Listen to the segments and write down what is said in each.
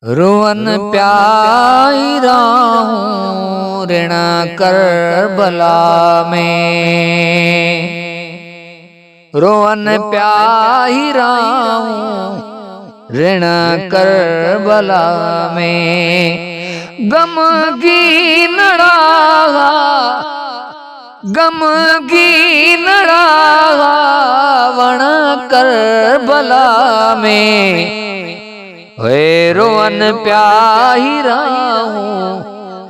Rowan प्यारा हूँ ऋण करबला में। रोवन प्यारा हूँ ऋण करबला में। गम की नड़ा वण करबला में। वे रोवन प्यारा हूँ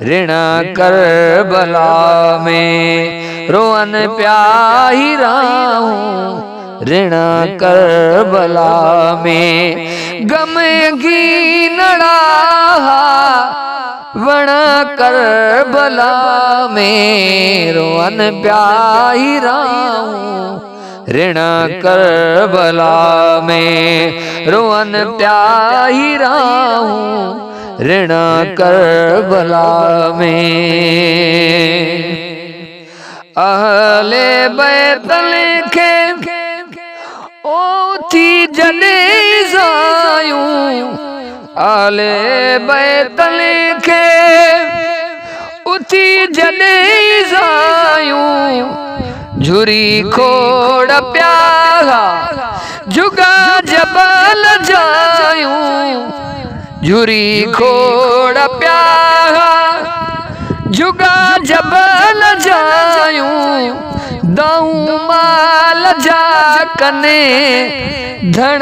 ऋण करबला में। रोवन प्यारा हूँ ऋण करबला में। गम की नड़ा वण करबला में। रोवन प्यारा हूँ ऋण करबला में। रोवन प्यारा हूँ ऋण करबला में। अहले बैत लिखे ओथी जने जायूं। अहले बैत लिखे उथी जने जायूं। झुरी खोड़ प्यारा जुगा जबल जायूं। झुरी खोड़ प्यारा जुगा जबल जायूं। दाऊं माल जा कने धन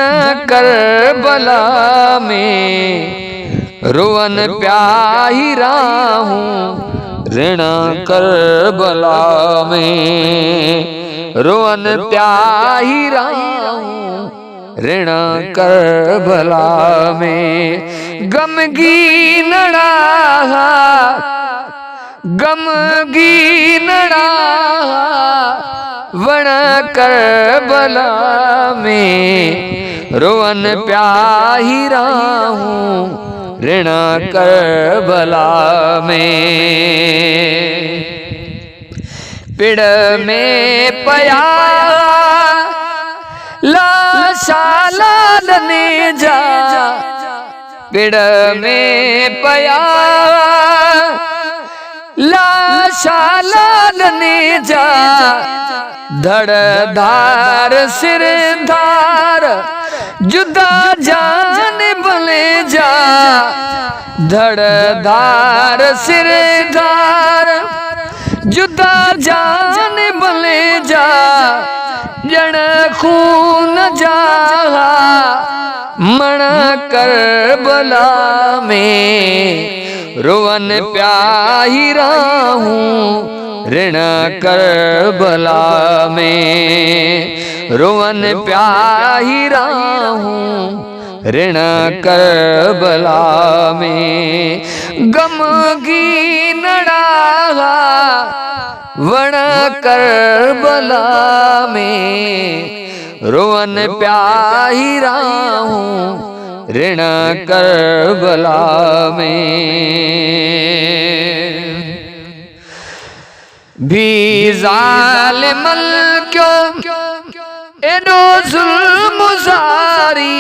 करबला में। रोवन प्यारा हूँ ऋण करबला में। रोवन प्यारा हूँ ऋण करबला में। गम की नड़ा वण करबला में। रोवन प्यारा हूँ ऋण करबला में। पिड़ में पया लाशा लादने जा। पिड़ में पया लाशा लादने जा। धड़ धार सिर धार जुदा जान बले जा। धड़ धार सिर धार जुदा जान बले जा। जन खून जा मण करबला में। रोवन प्यारा हूँ ऋण करबला में। रोवन प्यारा हूँ ऋण करबला में। गम की नड़ा वण करबला में। रोवन प्यारा हूँ ऋण करबला में। भी ज़ालिमन क्यों एडो जुल्म ज़ारी।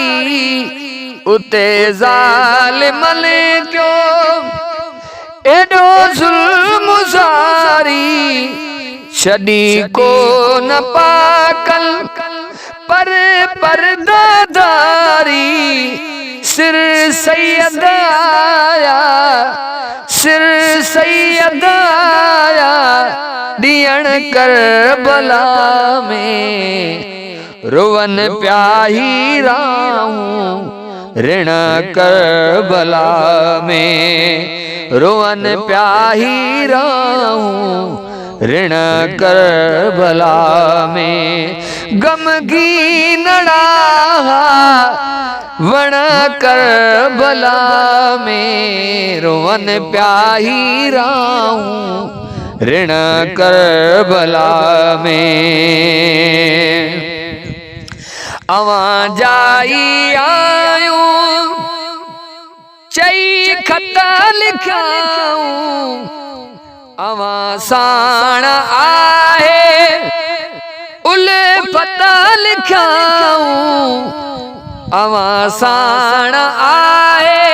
उते ज़ालिमन क्यों एडो जुल्म ज़ारी। छड़ी को न पाकल पर दादारी। सिर सैयद आया सिर सैयद आया दियण करबला में। रोवन प्यारा हूँ ऋण करबला में। रोवन प्यारा हूँ ऋण करबला में। गम की नड़ा वण करबला में। रोवन प्यारा हूँ ऋण करबला में। अवां जाई आयूं चई खत लिखाऊं। अवां साण आहे उले पता लिखाऊं। अवां साण आहे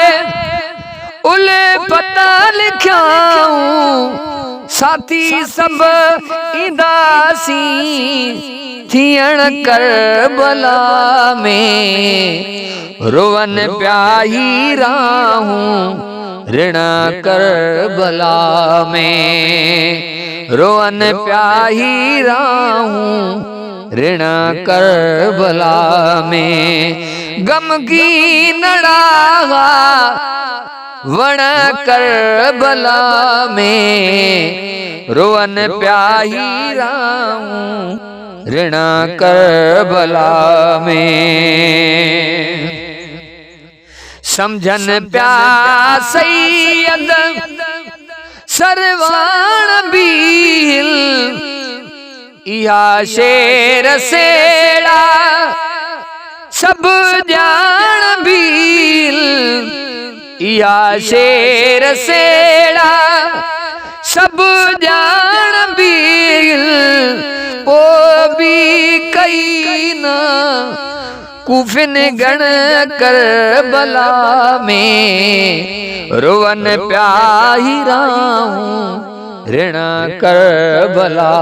लिखाऊं साथी सब इदासी थियण करबला में रोवन प्याही राहूं ऋण करबला में रोवन प्याही राहूं ऋण करबला में गम की नड़ागा वण करबला में रोवन प्याही राहूं ऋण करबला में समझन प्यासैयद सरवाण बील इहा शेर सेड़ा सब जान बील इहा शेर सेड़ा सब जान बील ओ भी कई ना कुफिन गण करबला में रोवन प्याही राहूं ऋण करबला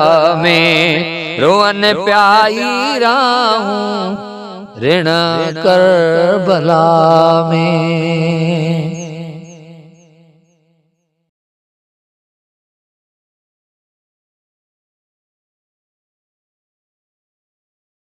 में रोवन प्याही राहूं ऋण करबला में।